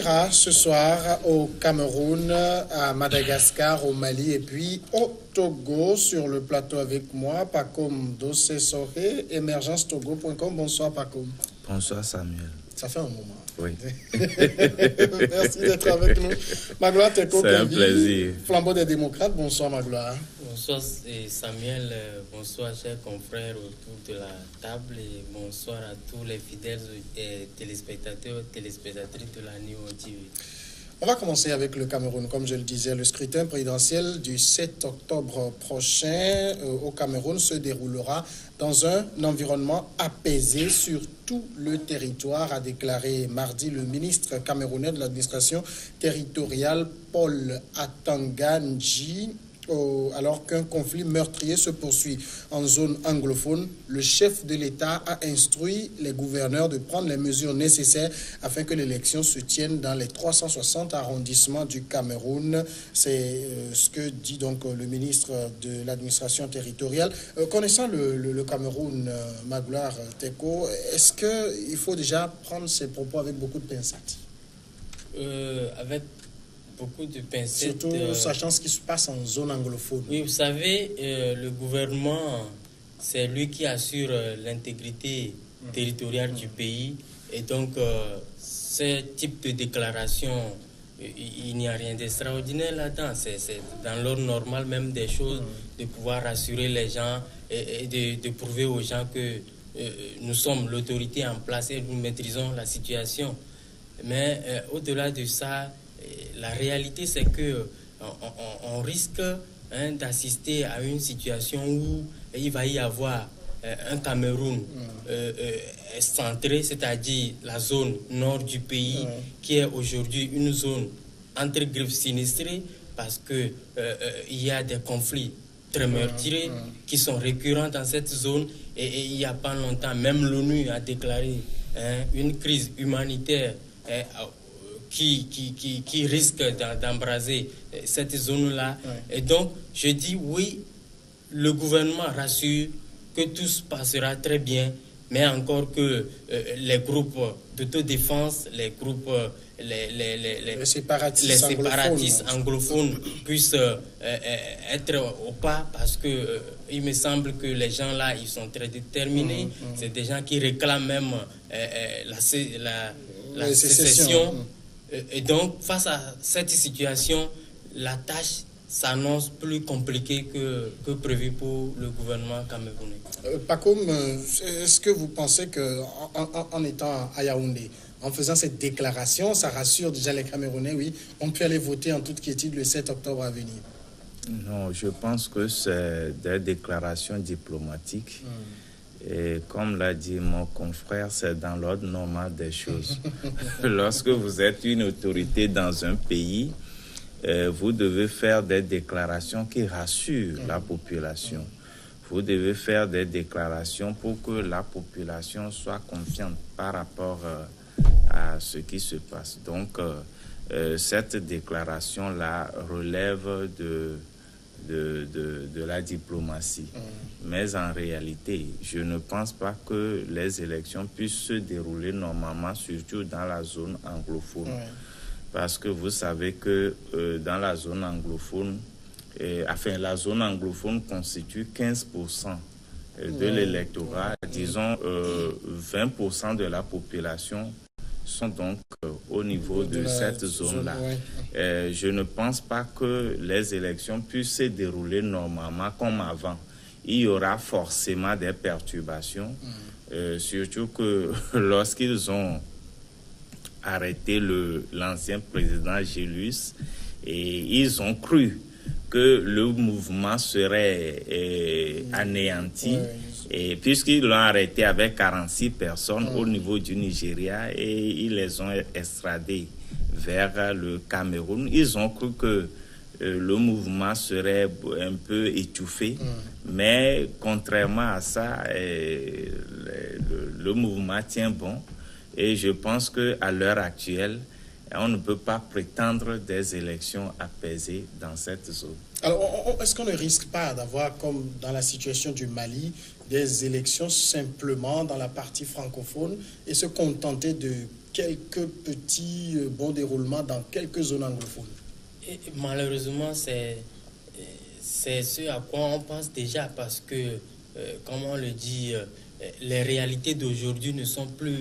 ira ce soir au Cameroun, à Madagascar, au Mali et puis au Togo. Sur le plateau avec moi, Pacom Dossé Soré, émergencetogo.com. Bonsoir Pacom. Bonsoir Samuel. Ça fait un moment. Oui. Merci d'être avec nous. Magloire Teko, c'est un plaisir. Flambeau des démocrates. Bonsoir Magloire. Bonsoir Samuel, bonsoir chers confrères autour de la table et bonsoir à tous les fidèles téléspectateurs et téléspectatrices de la New TV. On va commencer avec le Cameroun. Comme je le disais, le scrutin présidentiel du 7 octobre prochain au Cameroun se déroulera dans un environnement apaisé sur tout le territoire, a déclaré mardi le ministre camerounais de l'administration territoriale, Paul Atanga Ndji. Alors qu'un conflit meurtrier se poursuit en zone anglophone, le chef de l'État a instruit les gouverneurs de prendre les mesures nécessaires afin que l'élection se tienne dans les 360 arrondissements du Cameroun. C'est ce que dit donc le ministre de l'administration territoriale. Connaissant le Cameroun, Magloire Teko, est-ce qu'il faut déjà prendre ses propos avec beaucoup de pincettes? Avec beaucoup de pincettes. Surtout sachant ce qui se passe en zone anglophone. Oui, vous savez, le gouvernement, c'est lui qui assure l'intégrité territoriale du pays. Et donc, ce type de déclaration, il n'y a rien d'extraordinaire là-dedans. C'est dans l'ordre normal même des choses, de pouvoir rassurer les gens et de prouver aux gens que nous sommes l'autorité en place et nous maîtrisons la situation. Mais au-delà de ça, la réalité, c'est que on risque d'assister à une situation où il va y avoir un Cameroun centré, c'est-à-dire la zone nord du pays, qui est aujourd'hui une zone entre griffes sinistrée, parce que il y a des conflits très meurtriers qui sont récurrents dans cette zone. Et il n'y a pas longtemps, même l'ONU a déclaré une crise humanitaire qui risque d'embraser cette zone-là. Et donc, je dis oui, le gouvernement rassure que tout se passera très bien, mais encore que les groupes d'autodéfense, les groupes, les séparatistes anglophones puissent être au pas, parce que il me semble que les gens-là, ils sont très déterminés. C'est des gens qui réclament même la sécession. Et donc, face à cette situation, la tâche s'annonce plus compliquée que prévu pour le gouvernement camerounais. Pacom, est-ce que vous pensez qu'en étant à Yaoundé, en faisant cette déclaration, ça rassure déjà les Camerounais, oui, on peut aller voter en toute quiétude le 7 octobre à venir? Non, je pense que c'est des déclarations diplomatiques. Et comme l'a dit mon confrère, c'est dans l'ordre normal des choses. Lorsque vous êtes une autorité dans un pays, vous devez faire des déclarations qui rassurent la population. Vous devez faire des déclarations pour que la population soit confiante par rapport à ce qui se passe. Donc, cette déclaration-là relève de la diplomatie. Mais en réalité, je ne pense pas que les élections puissent se dérouler normalement, surtout dans la zone anglophone. Parce que vous savez que dans la zone anglophone, la zone anglophone constitue 15% de l'électorat. Disons 20% de la population sont donc au niveau de cette zone-là. Je ne pense pas que les élections puissent se dérouler normalement comme avant. Il y aura forcément des perturbations, surtout que lorsqu'ils ont arrêté l'ancien président Gélus, et ils ont cru que le mouvement serait anéanti. Et puisqu'ils l'ont arrêté avec 46 personnes au niveau du Nigeria et ils les ont extradés vers le Cameroun, ils ont cru que le mouvement serait un peu étouffé. Mais contrairement à ça, le mouvement tient bon. Et je pense qu'à l'heure actuelle, on ne peut pas prétendre des élections apaisées dans cette zone. Alors, est-ce qu'on ne risque pas d'avoir, comme dans la situation du Mali, des élections simplement dans la partie francophone et se contenter de quelques petits bons déroulements dans quelques zones anglophones. Et malheureusement, c'est ce à quoi on pense déjà parce que, comme on le dit, les réalités d'aujourd'hui ne sont plus,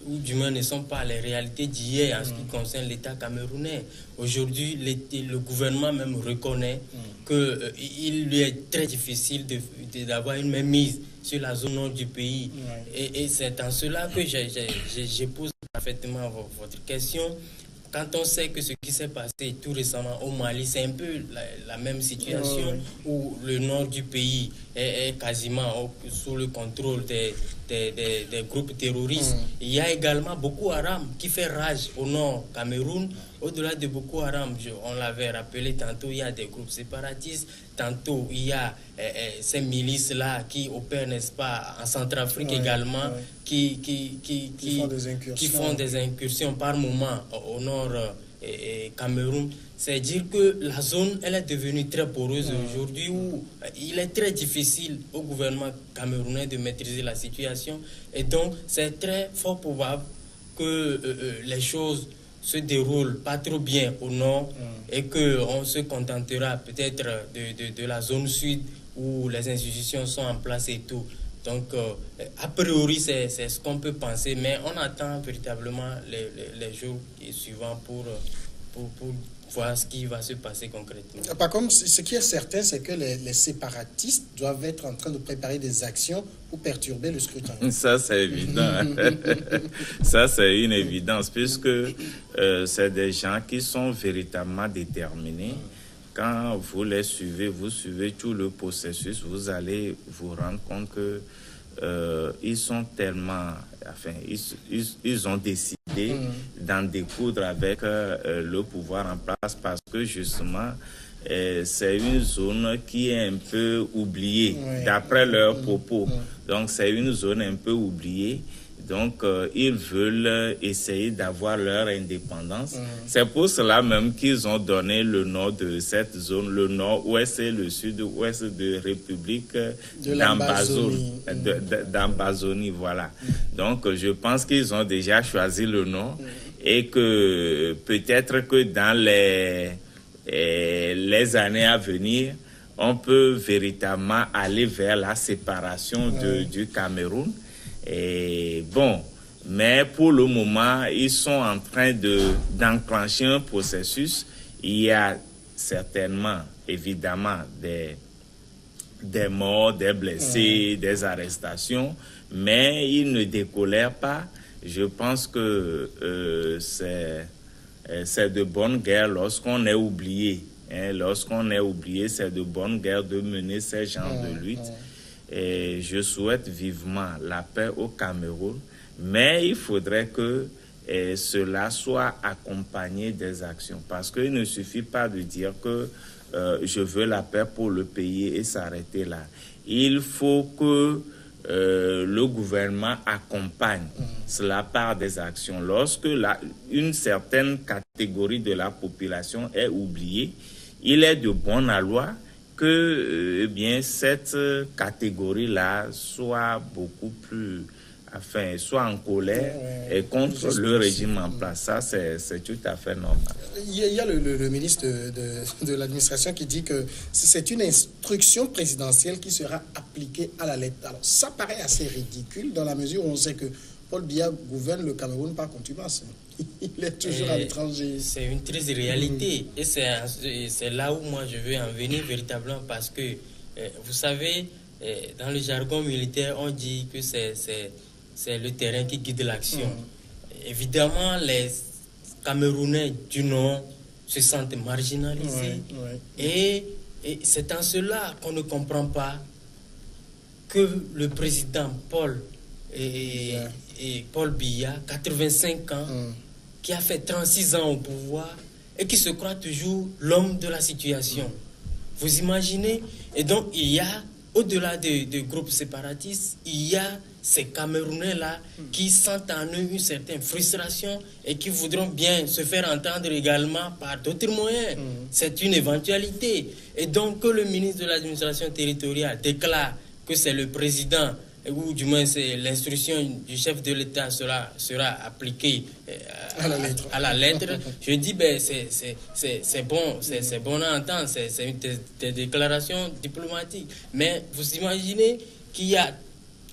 ou du moins ne sont pas les réalités d'hier en ce qui concerne l'État camerounais. Aujourd'hui, le gouvernement même reconnaît qu'il lui est très difficile d'avoir une mainmise sur la zone nord du pays. Et c'est en cela que j'épouse parfaitement votre question. Quand on sait que ce qui s'est passé tout récemment au Mali, c'est un peu la même situation où le nord du pays est quasiment sous le contrôle des groupes terroristes. Il y a également Boko Haram qui fait rage au nord Cameroun. Au-delà de Boko Haram, on l'avait rappelé tantôt, il y a des groupes séparatistes. Tantôt, il y a ces milices-là qui opèrent, n'est-ce pas, en Centrafrique également, qui font des incursions par moment au nord Cameroun. C'est dire que la zone, elle est devenue très poreuse aujourd'hui où il est très difficile au gouvernement camerounais de maîtriser la situation. Et donc, c'est très fort probable que les choses se déroulent pas trop bien au nord et qu'on se contentera peut-être de la zone sud où les institutions sont en place et tout. Donc, a priori, c'est ce qu'on peut penser, mais on attend véritablement les jours suivants pour voir ce qui va se passer concrètement. Par contre, ce qui est certain, c'est que les séparatistes doivent être en train de préparer des actions pour perturber le scrutin. Ça, c'est évident. Ça, c'est une évidence, puisque c'est des gens qui sont véritablement déterminés. Quand vous les suivez, vous suivez tout le processus, vous allez vous rendre compte que ils sont tellement... Enfin, ils ont décidé d'en découdre avec le pouvoir en place parce que justement, c'est une zone qui est un peu oubliée, d'après leurs propos. Donc, c'est une zone un peu oubliée. Donc, ils veulent essayer d'avoir leur indépendance. C'est pour cela même qu'ils ont donné le nom de cette zone, le nord-ouest et le sud-ouest de République d'Ambazonie. Voilà. Donc, je pense qu'ils ont déjà choisi le nom et que peut-être que dans les années à venir, on peut véritablement aller vers la séparation du Cameroun. Et bon, mais pour le moment, ils sont en train d'enclencher un processus. Il y a certainement, évidemment, des morts, des blessés, des arrestations, mais ils ne décolèrent pas. Je pense que c'est de bonne guerre lorsqu'on est oublié. Lorsqu'on est oublié, c'est de bonne guerre de mener ces genres de luttes. Et je souhaite vivement la paix au Cameroun, mais il faudrait que cela soit accompagné des actions. Parce qu'il ne suffit pas de dire que je veux la paix pour le pays et s'arrêter là. Il faut que le gouvernement accompagne cela par des actions. Lorsque une certaine catégorie de la population est oubliée, il est de bon aloi que cette catégorie-là soit beaucoup plus, soit en colère et contre le régime en place. Ça, c'est tout à fait normal. Il y a le ministre de l'administration qui dit que c'est une instruction présidentielle qui sera appliquée à la lettre. Alors, ça paraît assez ridicule dans la mesure où on sait que Paul Biya gouverne le Cameroun par contumace. Il est toujours à l'étranger. C'est une triste réalité. Et c'est là où moi je veux en venir véritablement parce que, vous savez, dans le jargon militaire, on dit que c'est le terrain qui guide l'action. Évidemment, les Camerounais du Nord se sentent marginalisés. Et c'est en cela qu'on ne comprend pas que le président Paul Biya, 85 ans, qui a fait 36 ans au pouvoir et qui se croit toujours l'homme de la situation. Vous imaginez? Et donc, il y a, au-delà des groupes séparatistes, il y a ces Camerounais-là qui sentent en eux une certaine frustration et qui voudront bien se faire entendre également par d'autres moyens. C'est une éventualité. Et donc, que le ministre de l'administration territoriale déclare que c'est le président ou du moins l'instruction du chef de l'État sera appliquée à la lettre, je dis c'est bon à entendre, c'est des déclarations diplomatiques. Mais vous imaginez qu'il y a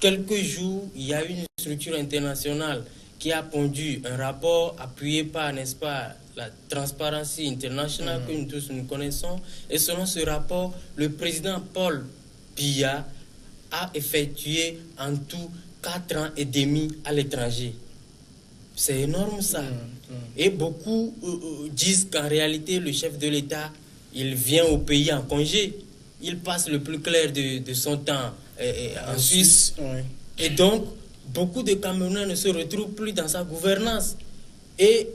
quelques jours, il y a une structure internationale qui a pondu un rapport appuyé par, n'est-ce pas, la Transparency International que nous tous nous connaissons. Et selon ce rapport, le président Paul Biya a effectué en tout 4 ans et demi à l'étranger. C'est énorme ça. Et beaucoup disent qu'en réalité, le chef de l'État, il vient au pays en congé. Il passe le plus clair de son temps en Suisse. Et donc, beaucoup de Camerounais ne se retrouvent plus dans sa gouvernance. Et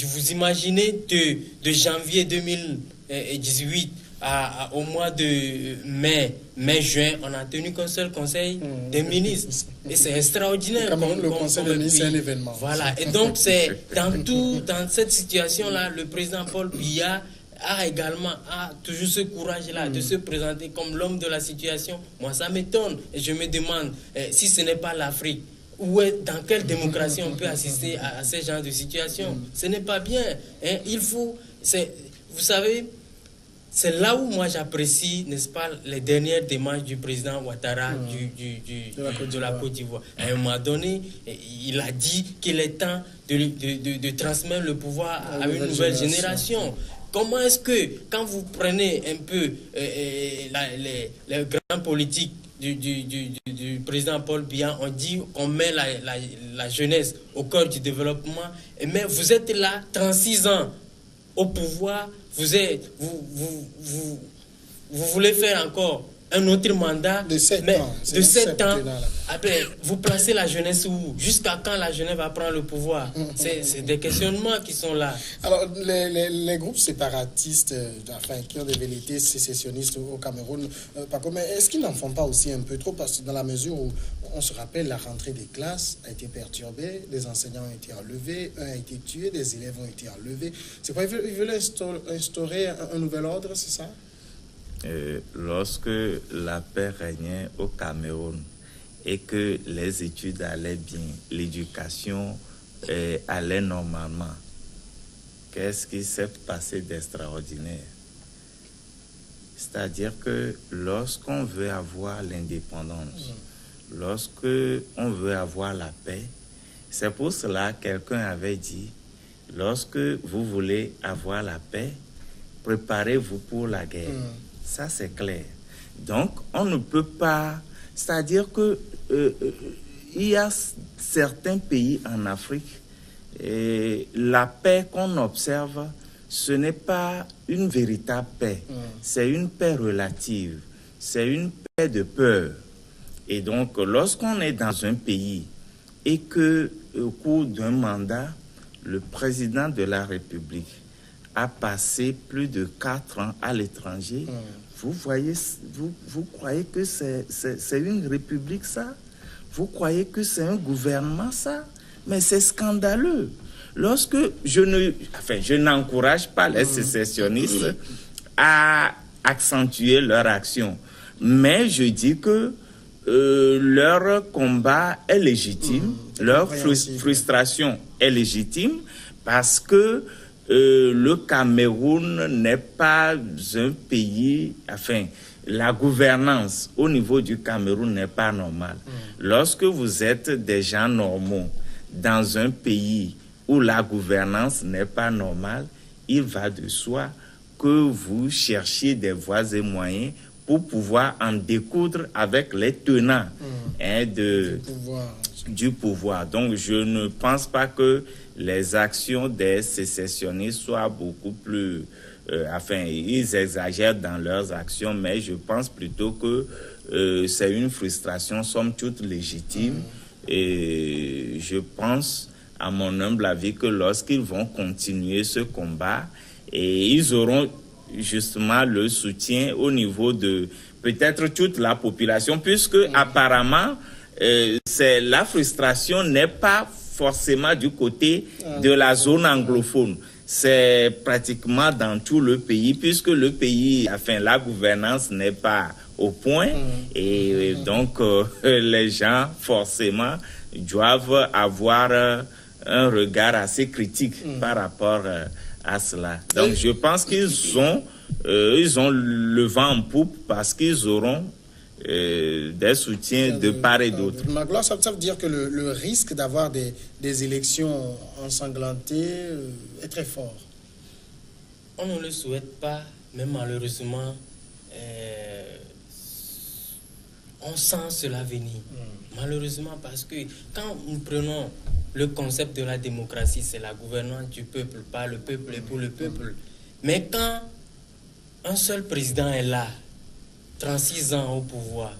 vous imaginez de janvier 2018 au mois de mai-juin, on n'a tenu qu'un seul conseil des ministres. Et c'est extraordinaire. Le conseil des ministres, c'est un événement. Voilà. Et donc, c'est dans cette situation-là, le président Paul Biya a également toujours ce courage-là de se présenter comme l'homme de la situation. Moi, ça m'étonne. Et je me demande si ce n'est pas l'Afrique, dans quelle démocratie on peut assister à ce genre de situation. Ce n'est pas bien. Hein. Vous savez, c'est là où moi j'apprécie, n'est-ce pas, les dernières démarches du président Ouattara de la Côte d'Ivoire. À un moment donné, il a dit qu'il est temps de transmettre le pouvoir à une nouvelle génération. Comment est-ce que, quand vous prenez un peu les grands politiques du président Paul Biya, on dit qu'on met la jeunesse au cœur du développement, mais vous êtes là, 36 ans au pouvoir, vous voulez faire encore un autre mandat de 7 ans. De 7 ans. Après, vous placez la jeunesse où? Jusqu'à quand la jeunesse va prendre le pouvoir? C'est des questionnements qui sont là. Alors, les groupes séparatistes, qui ont des velléités sécessionnistes au Cameroun, mais est-ce qu'ils n'en font pas aussi un peu trop? Parce que dans la mesure où on se rappelle, la rentrée des classes a été perturbée, des enseignants ont été enlevés, un a été tué, des élèves ont été enlevés. C'est quoi? Ils veulent instaurer un nouvel ordre, c'est ça? Lorsque la paix régnait au Cameroun et que les études allaient bien, l'éducation allait normalement, qu'est-ce qui s'est passé d'extraordinaire? C'est-à-dire que lorsqu'on veut avoir l'indépendance, lorsqu'on veut avoir la paix, c'est pour cela que quelqu'un avait dit, lorsque vous voulez avoir la paix, préparez-vous pour la guerre. Ça, c'est clair. Donc, on ne peut pas... C'est-à-dire que il y a certains pays en Afrique, et la paix qu'on observe, ce n'est pas une véritable paix. C'est une paix relative. C'est une paix de peur. Et donc, lorsqu'on est dans un pays et que, au cours d'un mandat, le président de la République a passé plus de 4 ans à l'étranger, vous croyez que c'est une république, ça? Vous croyez que c'est un gouvernement, ça? Mais c'est scandaleux. Lorsque je n'encourage pas les sécessionnistes à accentuer leur action, mais je dis que leur combat est légitime, leur frustration est légitime, parce que le Cameroun n'est pas un pays, la gouvernance au niveau du Cameroun n'est pas normale. Lorsque vous êtes des gens normaux dans un pays où la gouvernance n'est pas normale, il va de soi que vous cherchiez des voies et moyens pour pouvoir en découdre avec les tenants du pouvoir. Donc, je ne pense pas que les actions des sécessionnistes soient beaucoup plus... ils exagèrent dans leurs actions, mais je pense plutôt que c'est une frustration, somme toute, légitime. Et je pense, à mon humble avis, que lorsqu'ils vont continuer ce combat, et ils auront justement le soutien au niveau de peut-être toute la population, puisque apparemment, la frustration n'est pas forcément du côté de la zone anglophone. c'est pratiquement dans tout le pays, puisque le pays, enfin, la gouvernance n'est pas au point. Et donc, les gens, forcément, doivent avoir un regard assez critique par rapport à cela. Donc, je pense qu'ils ont le vent en poupe parce qu'ils auront des soutiens de part et d'autre. Magloire, ça veut dire que le risque d'avoir des élections ensanglantées est très fort. On ne le souhaite pas, mais malheureusement, on sent cela venir. Malheureusement, parce que quand nous prenons le concept de la démocratie, c'est la gouvernance du peuple, par le peuple et pour le peuple. Mais quand un seul président est là, 36 ans au pouvoir,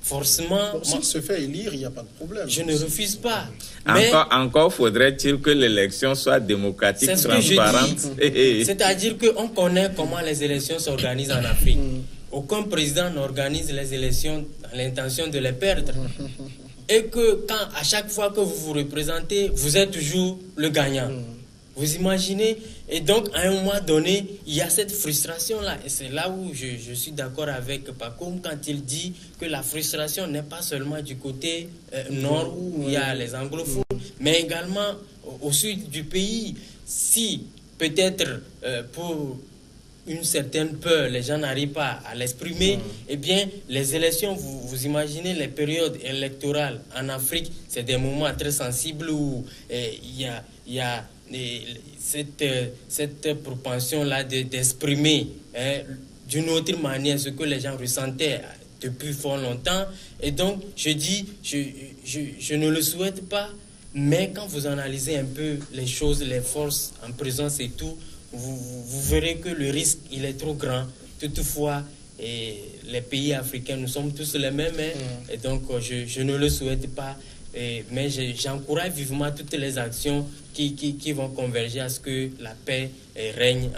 forcément... S'il se fait élire, il n'y a pas de problème. Je ne refuse pas. Mais encore faudrait-il que l'élection soit démocratique, transparente. C'est-à-dire qu'on connaît comment les élections s'organisent en Afrique. Aucun président n'organise les élections dans l'intention de les perdre. Et que à chaque fois que vous vous représentez, vous êtes toujours le gagnant. Vous imaginez? Et donc, à un moment donné, il y a cette frustration-là. Et c'est là où je suis d'accord avec Pakoum quand il dit que la frustration n'est pas seulement du côté nord où il y a les anglophones, mais également au sud du pays. Si peut-être pour une certaine peur, les gens n'arrivent pas à l'exprimer, eh bien, les élections, vous imaginez les périodes électorales en Afrique, c'est des moments très sensibles où il y a cette propension-là d'exprimer d'une autre manière ce que les gens ressentaient depuis fort longtemps. Et donc, je dis, je ne le souhaite pas, mais quand vous analysez un peu les choses, les forces en présence et tout, vous verrez que le risque, il est trop grand. Toutefois, les pays africains, nous sommes tous les mêmes, et donc je ne le souhaite pas. Mais j'encourage vivement toutes les actions qui vont converger à ce que la paix règne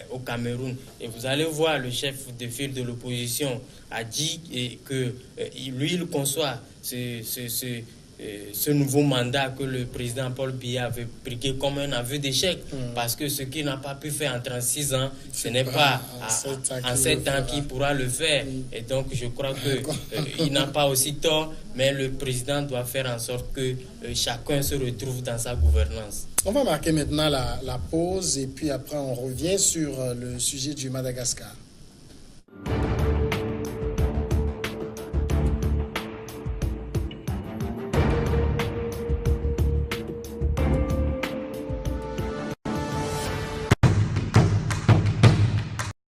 au Cameroun. Et vous allez voir, le chef de file de l'opposition a dit que lui, il conçoit ce nouveau mandat que le président Paul Biya avait pris comme un aveu d'échec, parce que ce qu'il n'a pas pu faire en 36 ans, ce n'est pas en 7 ans qu'il pourra le faire. Et donc, je crois qu'il n'a pas aussi tort, mais le président doit faire en sorte que chacun se retrouve dans sa gouvernance. On va marquer maintenant la pause et puis après on revient sur le sujet du Madagascar.